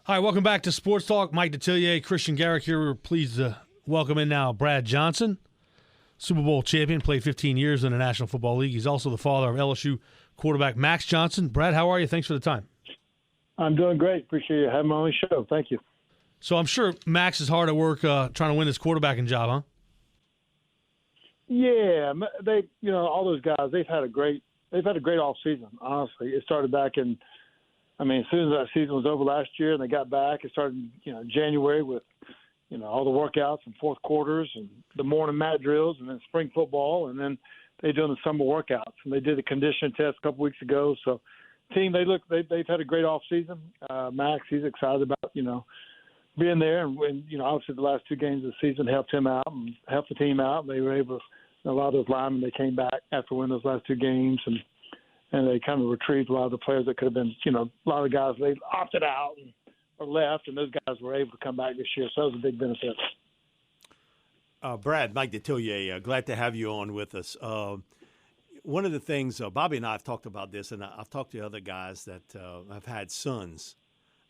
All right, welcome back to Sports Talk. Mike Detillier, Kristian Garic here. We're pleased to welcome in now Brad Johnson, Super Bowl champion, played 15 years in the National Football League. He's also the father of LSU quarterback Max Johnson. Brad, how are you? Thanks for the time. I'm doing great. Appreciate you having me on the show. Thank you. So I'm sure Max is hard at work trying to win this quarterbacking job, huh? Yeah, all those guys, they've had a great off season. Honestly, it started back in, as soon as that season was over last year, and they got back, it started, January with, all the workouts and fourth quarters and the morning mat drills, and then spring football, and then they're doing the summer workouts, and they did a conditioning test a couple weeks ago. So, team, they've had a great off season. Max, he's excited about being there, and obviously the last two games of the season helped him out and helped the team out. And they were able to, a lot of those linemen, they came back after winning those last two games, and they kind of retrieved a lot of the players that could have been, a lot of guys, they opted out or left, and those guys were able to come back this year. So that was a big benefit. Brad, Mike Detillier, glad to have you on with us. One of the things, Bobby and I have talked about this, and I've talked to other guys that have had sons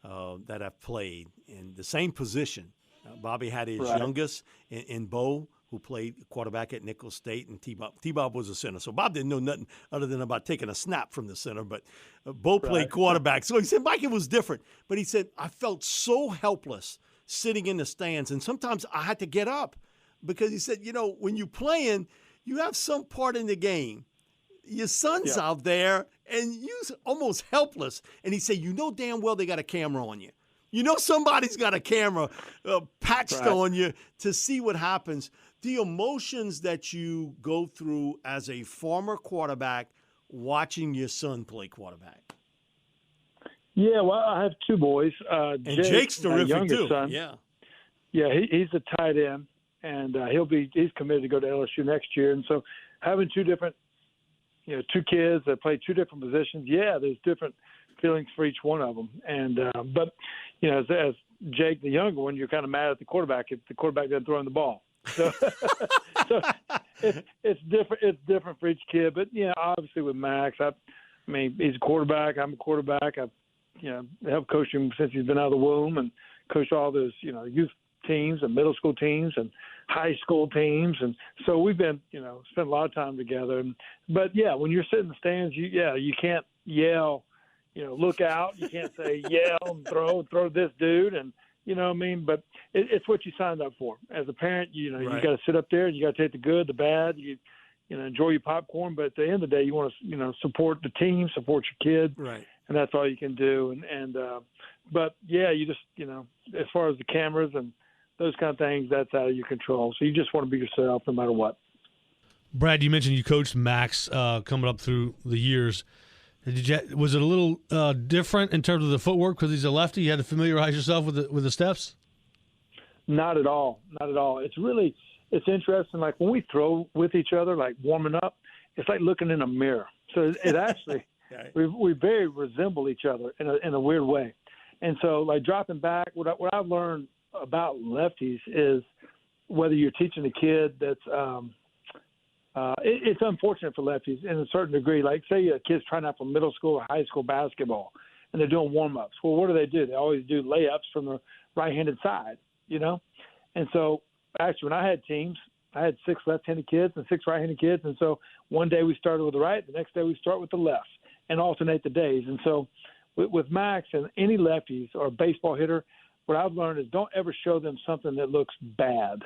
that have played in the same position. Bobby had his youngest in Bo, who played quarterback at Nicholls State, and T-Bob was a center. So Bob didn't know nothing other than about taking a snap from the center, but Bo played quarterback. So he said, Mike, it was different. But he said, I felt so helpless sitting in the stands, and sometimes I had to get up because he said, when you're playing, you have some part in the game. Your son's out there, and you're almost helpless. And he said, damn well they got a camera on you. Somebody's got a camera patched on you to see what happens. The emotions that you go through as a former quarterback watching your son play quarterback. Yeah, well, I have two boys. And Jake's terrific too. Son, he's a tight end, and he's committed to go to LSU next year. And so having two different, two kids that play two different positions, there's different feelings for each one of them. And but as Jake, the younger one, you're kind of mad at the quarterback if the quarterback doesn't throw in the ball. So, it's different. It's different for each kid. But obviously with Max, he's a quarterback. I'm a quarterback. I've helped coach him since he's been out of the womb, and coached all those youth teams and middle school teams and high school teams, and so we've been spent a lot of time together. But when you're sitting in the stands, you can't yell, look out. You can't say yell and throw this dude, and But it's what you signed up for. As a parent, you got to sit up there and you got to take the good, the bad. You enjoy your popcorn, but at the end of the day, you want to support the team, support your kid, and that's all you can do. But you just as far as the cameras and those kind of things, that's out of your control. So you just want to be yourself no matter what. Brad, you mentioned you coached Max coming up through the years. Was it a little different in terms of the footwork because he's a lefty? You had to familiarize yourself with the steps? Not at all. Not at all. It's interesting. Like when we throw with each other, like warming up, it's like looking in a mirror. So it actually, we very resemble each other in a weird way. And so like dropping back, what I've learned about lefties is whether you're teaching a kid that's it's unfortunate for lefties in a certain degree. Like say a kid's trying out for middle school or high school basketball and they're doing warm-ups. Well, what do? They always do layups from the right-handed side, And so actually when I had teams, I had 6 left-handed kids and 6 right-handed kids. And so one day we started with the right, the next day we start with the left and alternate the days. And so with Max and any lefties or a baseball hitter, what I've learned is don't ever show them something that looks bad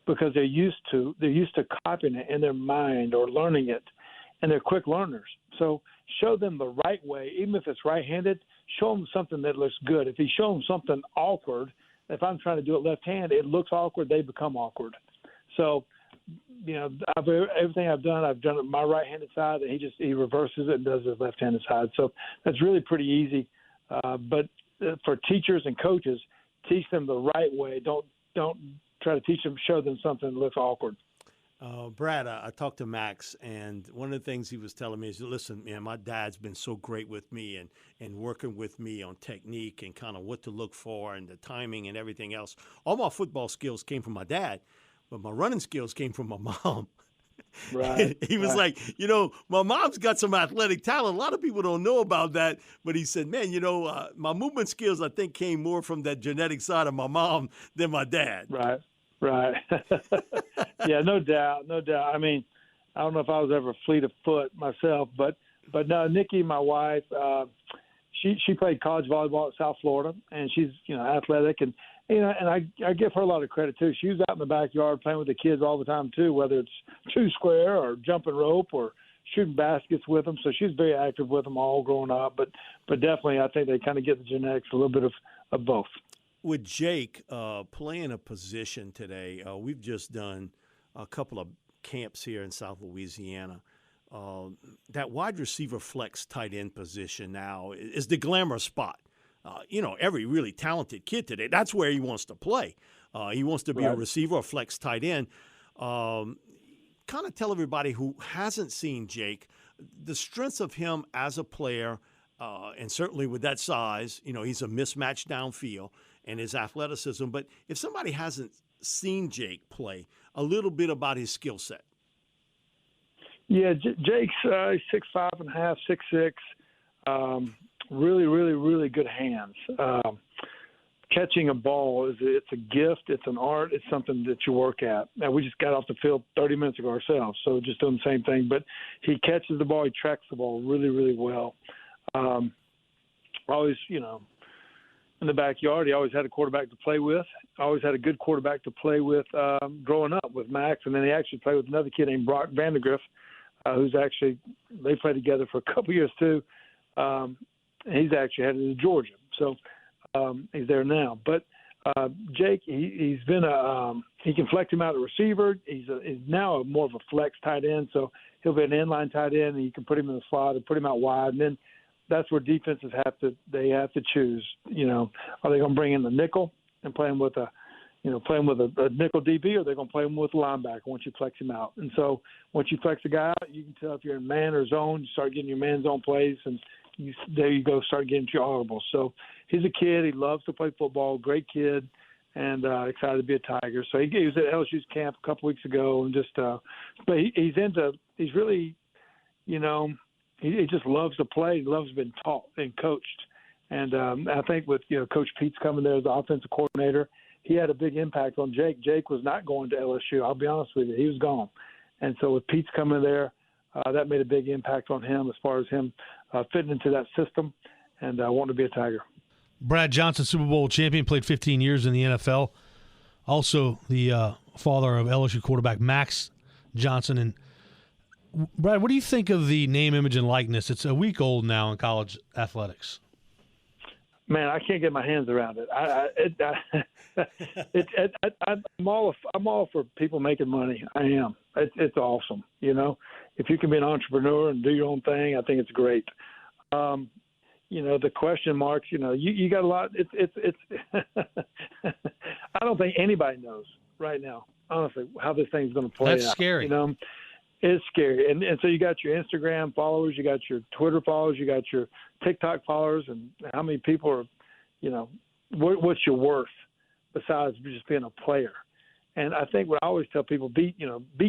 because they're used to copying it in their mind or learning it, and they're quick learners. So show them the right way, even if it's right-handed, show them something that looks good. If you show them something awkward, if I'm trying to do it left-handed, it looks awkward, they become awkward. So, everything I've done it my right-handed side, and he reverses it and does his left-handed side. So that's really pretty easy. But for teachers and coaches, teach them the right way. Don't try to show them something that looks awkward. Brad, I talked to Max, and one of the things he was telling me is, listen, man, my dad's been so great with me and working with me on technique and kind of what to look for and the timing and everything else. All my football skills came from my dad, but my running skills came from my mom. Right. He was like, my mom's got some athletic talent. A lot of people don't know about that. But he said, man, my movement skills, I think, came more from that genetic side of my mom than my dad. Right. Yeah, no doubt. I mean, I don't know if I was ever fleet of foot myself, but no, Nikki, my wife, she played college volleyball at South Florida, and she's athletic, and I give her a lot of credit too. She was out in the backyard playing with the kids all the time too, whether it's two square or jumping rope or shooting baskets with them. So she's very active with them all growing up. But definitely, I think they kind of get the genetics, a little bit of both. With Jake playing a position today, we've just done a couple of camps here in South Louisiana. That wide receiver flex tight end position now is the glamour spot. Every really talented kid today, that's where he wants to play. He wants to be a receiver or flex tight end. Kind of tell everybody who hasn't seen Jake the strengths of him as a player, and certainly with that size, he's a mismatch downfield and his athleticism. But if somebody hasn't seen Jake play, a little bit about his skill set. Yeah, Jake's 6'5.5", 6'6". Really, really, really good hands. Catching a ball it's a gift, it's an art, it's something that you work at. Now, we just got off the field 30 minutes ago ourselves, so just doing the same thing. But he catches the ball, he tracks the ball really, really well. Always, in the backyard, he always had a quarterback to play with. Always had a good quarterback to play with growing up with Max, and then he actually played with another kid named Brock Vandegrift, who's actually they played together for a couple years too. He's actually headed to Georgia, so he's there now. But Jake, he's been he can flex him out a receiver. He's now more of a flex tight end, so he'll be an inline tight end, and you can put him in the slot and put him out wide, and then that's where defenses have to choose. Are they going to bring in the nickel and play him with a nickel DB, or they're going to play him with a linebacker once you flex him out? And so once you flex a guy out, you can tell if you're in man or zone. You start getting your man zone plays, and there you go, start getting your audibles. So he's a kid. He loves to play football. Great kid, and excited to be a Tiger. So he was at LSU's camp a couple weeks ago, and just but he's really, he just loves to play. He loves being taught and coached. And I think with Coach Pete's coming there as the offensive coordinator, he had a big impact on Jake. Jake was not going to LSU. I'll be honest with you. He was gone. And so with Pete's coming there, that made a big impact on him as far as him fitting into that system and wanting to be a Tiger. Brad Johnson, Super Bowl champion, played 15 years in the NFL. Also the father of LSU quarterback Max Johnson. And Brad, what do you think of the name, image, and likeness? It's a week old now in college athletics. Man, I can't get my hands around it. I'm all for people making money. I am. It's awesome. If you can be an entrepreneur and do your own thing, I think it's great. The question marks. You got a lot. It's. I don't think anybody knows right now, honestly, how this thing's going to play out. That's scary. It's scary. And so you got your Instagram followers, you got your Twitter followers, you got your TikTok followers, and how many people are, what's your worth besides just being a player? And I think what I always tell people, be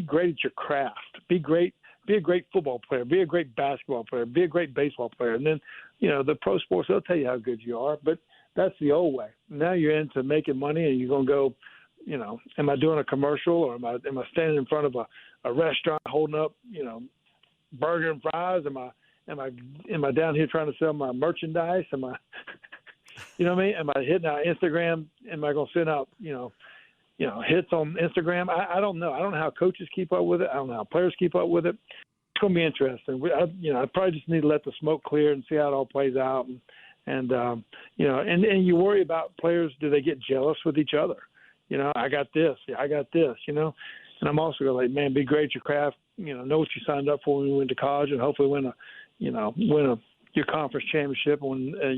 great at your craft. Be a great football player. Be a great basketball player. Be a great baseball player. And then, the pro sports, they'll tell you how good you are, but that's the old way. Now you're into making money, and you're going to go, am I doing a commercial, or am I standing in front of a restaurant holding up, burger and fries? Am I down here trying to sell my merchandise? Am I, what I mean? Am I hitting out Instagram? Am I going to send out, hits on Instagram? I don't know. I don't know how coaches keep up with it. I don't know how players keep up with it. It's going to be interesting. I probably just need to let the smoke clear and see how it all plays out. And you worry about players. Do they get jealous with each other? I got this. Yeah, I got this. And I'm also going man, be great at your craft. Know what you signed up for when you went to college, and hopefully win your conference championship, win a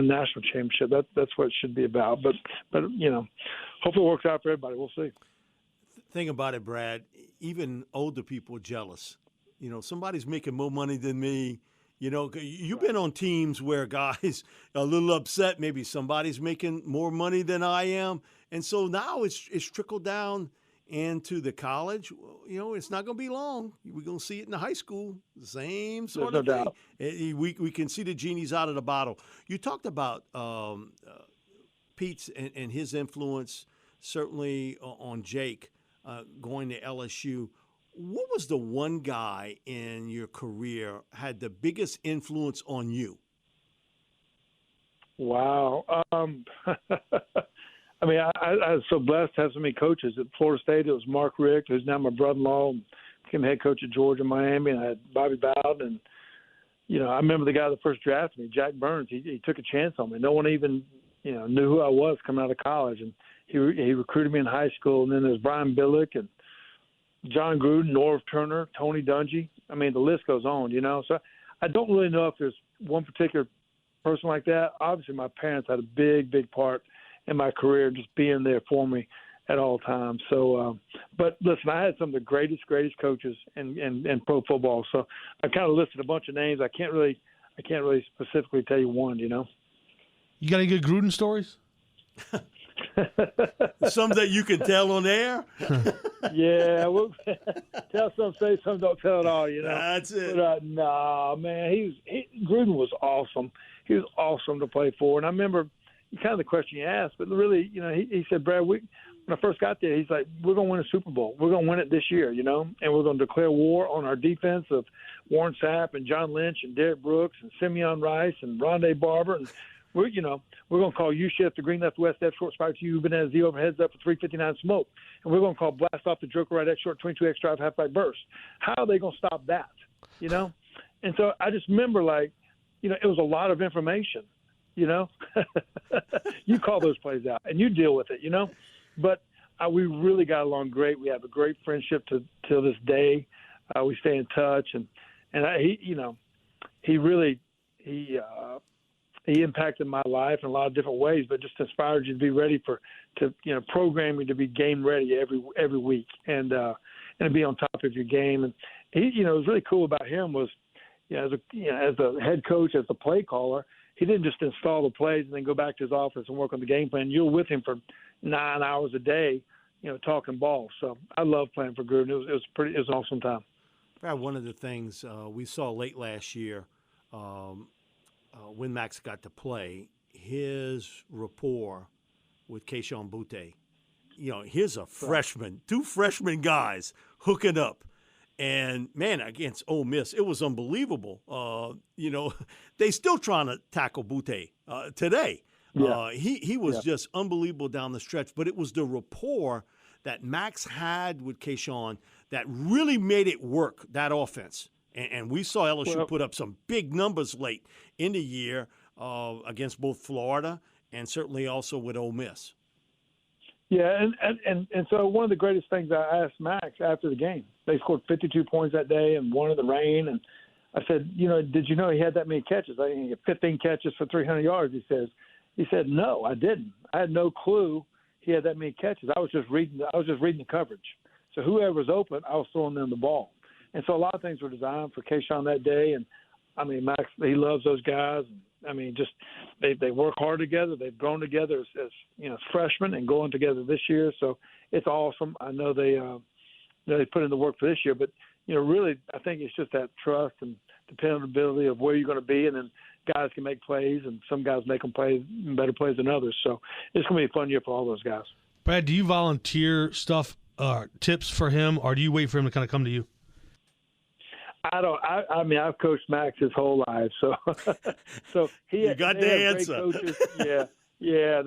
national championship. That's what it should be about. But hopefully it works out for everybody. We'll see. Thing about it, Brad, even older people are jealous. Somebody's making more money than me. You've been on teams where guys are a little upset. Maybe somebody's making more money than I am. And so now it's trickled down into the college, it's not going to be long. We're going to see it in the high school, the same sort of thing. We can see the genie's out of the bottle. You talked about Pete's and his influence, certainly on Jake going to LSU. What was the one guy in your career had the biggest influence on you? Wow. I mean, I was so blessed to have so many coaches. At Florida State, it was Mark Richt, who's now my brother-in-law, became head coach at Georgia, Miami, and I had Bobby Bowden. And, I remember the guy that first drafted me, Jack Burns. He took a chance on me. No one even, knew who I was coming out of college. And he recruited me in high school. And then there's Brian Billick and John Gruden, Norv Turner, Tony Dungy. I mean, the list goes on, So I don't really know if there's one particular person like that. Obviously, my parents had a big, big part in my career, just being there for me at all times. So, but listen, I had some of the greatest coaches in pro football. So I kind of listed a bunch of names. I can't really specifically tell you one. You got any good Gruden stories? Some that you can tell on air? Yeah, we'll tell some, say some, don't tell it all, That's it. But, man, Gruden was awesome. He was awesome to play for. And I remember kind of the question you asked, but really, he said, Brad, when I first got there, he's like, we're going to win a Super Bowl. We're going to win it this year, and we're going to declare war on our defense of Warren Sapp and John Lynch and Derek Brooks and Simeon Rice and Rondé Barber. And we're going to call U shift to green left west F short spike to U Banana Z over heads up for 359 smoke. And we're going to call blast off the Joker right X short 22X drive half back burst. How are they going to stop that? And so I just remember it was a lot of information. You call those plays out and you deal with it, but we really got along great. We have a great friendship till this day. We stay in touch and he impacted my life in a lot of different ways, but just inspired you to be ready to programming to be game ready every week and be on top of your game. And he, what was really cool about him was, as the head coach, as the play caller, he didn't just install the plays and then go back to his office and work on the game plan. You're with him for 9 hours a day, talking ball. So I love playing for Gruden. It was an awesome time. One of the things we saw late last year when Max got to play, his rapport with Keyshawn Butte. Here's a freshman, two freshman guys hooking up. And, man, against Ole Miss, it was unbelievable. They still trying to tackle Butte today. Yeah. He was just unbelievable down the stretch. But it was the rapport that Max had with Keyshawn that really made it work, that offense. And we saw LSU put up some big numbers late in the year against both Florida and certainly also with Ole Miss. Yeah, and so one of the greatest things I asked Max after the game, they scored 52 points that day and won in the rain. And I said, did you know he had that many catches? I think he had 15 catches for 300 yards, he said, no, I didn't. I had no clue he had that many catches. I was just reading the coverage. So whoever was open, I was throwing them the ball. And so a lot of things were designed for Keyshawn that day. And, Max, he loves those guys. Just they work hard together. They've grown together as freshmen and going together this year. So it's awesome. I know they put in the work for this year, but really I think it's just that trust and dependability of where you're going to be, and then guys can make plays, and some guys make them play better plays than others. So it's going to be a fun year for all those guys. Brad, do you volunteer tips for him, or do you wait for him to kind of come to you? I don't. I've coached Max his whole life, so you got the answer. Yeah.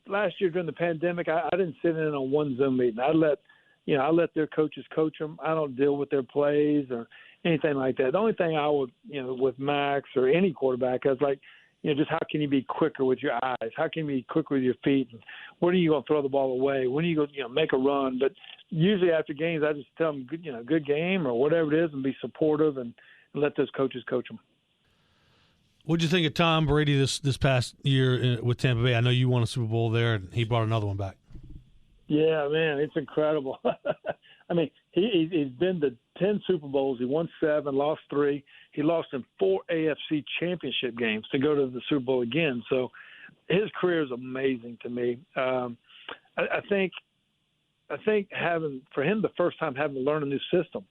Last year during the pandemic, I didn't sit in on one Zoom meeting. I let their coaches coach them. I don't deal with their plays or anything like that. The only thing I would, with Max or any quarterback, I was like, just how can you be quicker with your eyes? How can you be quicker with your feet? And when are you going to throw the ball away? When are you going to make a run? But usually after games, I just tell them, good game or whatever it is, and be supportive and let those coaches coach them. What did you think of Tom Brady this past year with Tampa Bay? I know you won a Super Bowl there, and he brought another one back. Yeah, man, it's incredible. He's been to 10 Super Bowls. He won 7, lost 3. He lost in 4 AFC championship games to go to the Super Bowl again. So his career is amazing to me. I think I think for him the first time having to learn a new system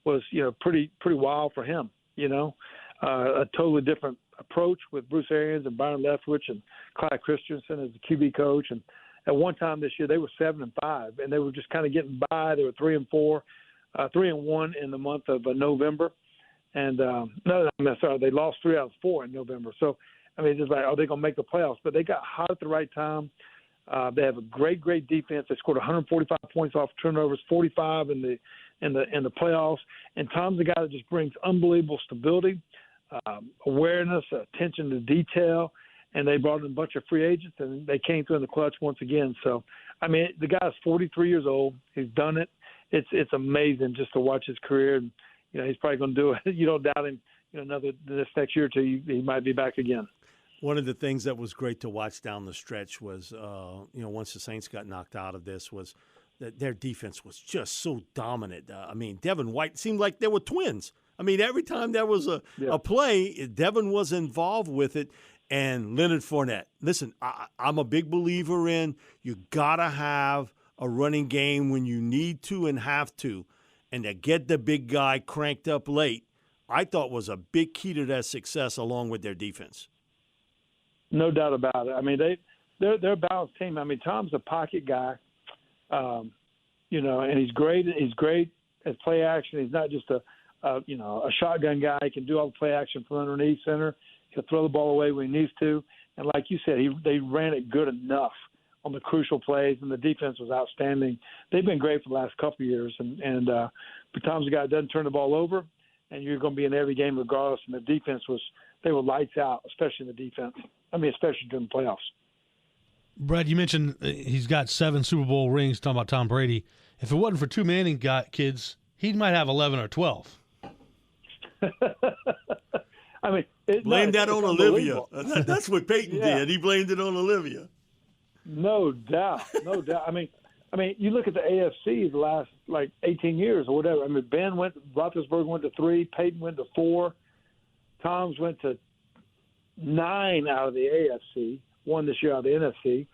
was pretty wild for him. A totally different approach with Bruce Arians and Byron Leftwich and Clyde Christensen as the QB coach. And at one time this year they were 7-5, and they were just kind of getting by. They were 3-4, 3-1 in the month of November. And they lost 3 out of 4 in November. So it's just like, are they going to make the playoffs? But they got hot at the right time. They have a great defense. They scored 145 points off turnovers, 45 in the playoffs. And Tom's the guy that just brings unbelievable stability, awareness, attention to detail. And they brought in a bunch of free agents, and they came through in the clutch once again. So, the guy's 43 years old. He's done it. It's amazing just to watch his career. And he's probably going to do it. You don't doubt him. This next year or two, he might be back again. One of the things that was great to watch down the stretch was, once the Saints got knocked out of this, was that their defense was just so dominant. Devin White seemed like they were twins. Every time there was a play, Devin was involved with it. And Leonard Fournette. Listen, I'm a big believer in you got to have a running game when you need to and have to. And to get the big guy cranked up late, I thought was a big key to their success along with their defense. No doubt about it. They're a balanced team. Tom's a pocket guy, and he's great. He's great at play action. He's not just a shotgun guy. He can do all the play action from underneath center. He'll throw the ball away when he needs to. And like you said, they ran it good enough on the crucial plays, and the defense was outstanding. They've been great for the last couple of years. But Tom's a guy that doesn't turn the ball over, and you're going to be in every game regardless. And the defense they were lights out, especially in the defense. Especially during the playoffs. Brad, you mentioned he's got 7 Super Bowl rings, talking about Tom Brady. If it wasn't for 2 Manning kids, he might have 11 or 12. Blame that on Olivia. That's what Peyton did. He blamed it on Olivia. No doubt. You look at the AFC the last 18 years or whatever. Roethlisberger went to 3, Peyton went to 4, Tom's went to 9 out of the AFC, 1 this year out of the NFC.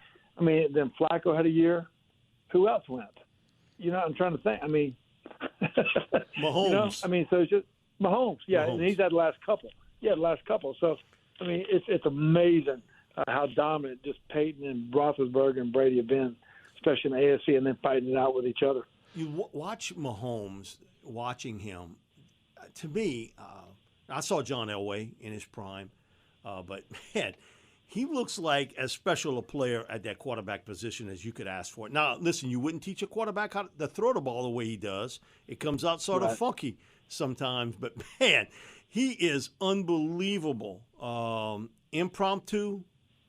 Then Flacco had a year. Who else went? I'm trying to think. Mahomes. So it's just Mahomes. Yeah, Mahomes. And he's had the last couple. Yeah, the last couple. So, it's amazing how dominant just Peyton and Roethlisberger and Brady have been, especially in the AFC, and then fighting it out with each other. You watch Mahomes, watching him, to me, I saw John Elway in his prime. But, man, he looks like as special a player at that quarterback position as you could ask for. Now, listen, you wouldn't teach a quarterback how to throw the ball the way he does. It comes out sort of funky sometimes. But, man, he is unbelievable. Impromptu,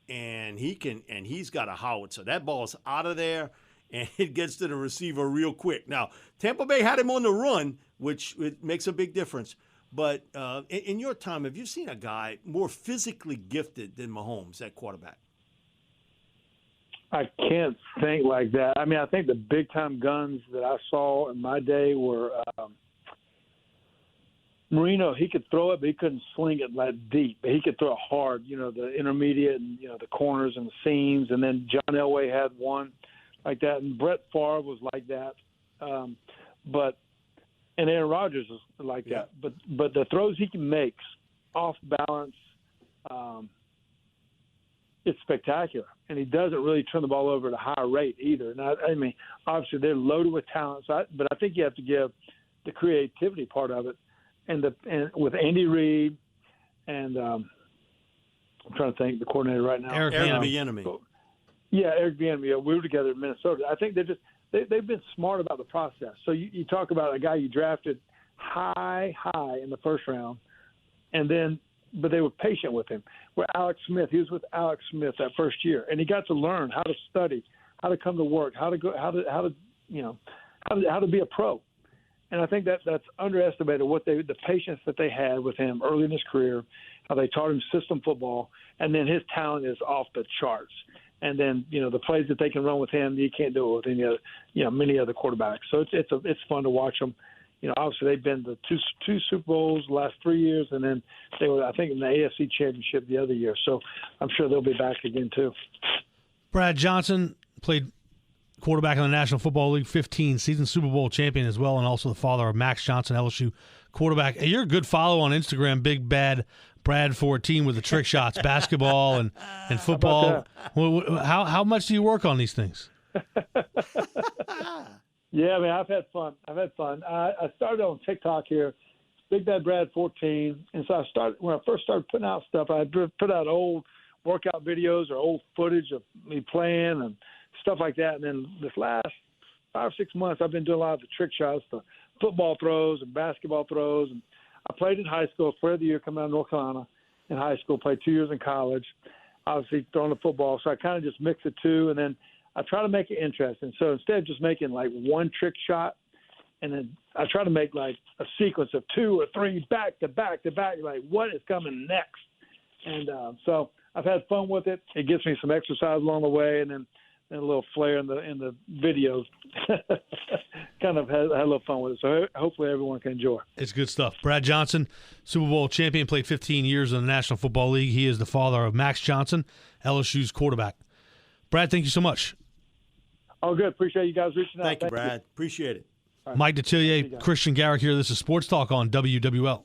and he's got a howitzer. That ball's out of there, and it gets to the receiver real quick. Now, Tampa Bay had him on the run, which it makes a big difference. But in your time, have you seen a guy more physically gifted than Mahomes at quarterback? I can't think like that. I think the big-time guns that I saw in my day were Marino. He could throw it, but he couldn't sling it that deep. But he could throw it hard, the intermediate and, the corners and the seams. And then John Elway had one like that. And Brett Favre was like that. And Aaron Rodgers is like that. But the throws he makes off balance, it's spectacular. And he doesn't really turn the ball over at a high rate either. And obviously they're loaded with talent. But I think you have to give the creativity part of it. And with Andy Reid and I'm trying to think the coordinator right now. Eric Bieniemy. Yeah, Eric Bieniemy. We were together in Minnesota. I think they've been smart about the process. So you talk about a guy you drafted high in the first round, but they were patient with him. Where Alex Smith, he was with Alex Smith that first year, and he got to learn how to study, how to come to work, how to be a pro. And I think that's underestimated the patience that they had with him early in his career, how they taught him system football, and then his talent is off the charts. And then, the plays that they can run with him, you can't do it with any other, many other quarterbacks. So it's fun to watch them. Obviously they've been to two Super Bowls the last 3 years, and then they were, I think, in the AFC Championship the other year. So I'm sure they'll be back again too. Brad Johnson played quarterback in the National Football League, 15 season Super Bowl champion as well, and also the father of Max Johnson, LSU quarterback. Hey, you're a good follow on Instagram, Big Bad Brad 14 with the trick shots, basketball and football. How much do you work on these things? Yeah, I mean, I've had fun. I started on TikTok here, Big Bad Brad 14, and so when I first started putting out stuff, I put out old workout videos or old footage of me playing and stuff like that. And then this last 5 or 6 months, I've been doing a lot of the trick shots, the football throws and basketball throws. And I played in high school, player of the year coming out of North Carolina in high school, played 2 years in college, obviously throwing the football. So I kind of just mix the two, and then I try to make it interesting. So instead of just making like one trick shot, and then I try to make like a sequence of 2 or 3 back to back to back, like what is coming next? And so I've had fun with it. It gives me some exercise along the way, and then a little flair in the videos. Kind of had a little fun with it. So hopefully everyone can enjoy. It's good stuff. Brad Johnson, Super Bowl champion, played 15 years in the National Football League. He is the father of Max Johnson, LSU's quarterback. Brad, thank you so much. Oh, good. Appreciate you guys reaching out. Thank you, Brad. Appreciate it. Right. Mike Detillier, Kristian Garic here. This is Sports Talk on WWL.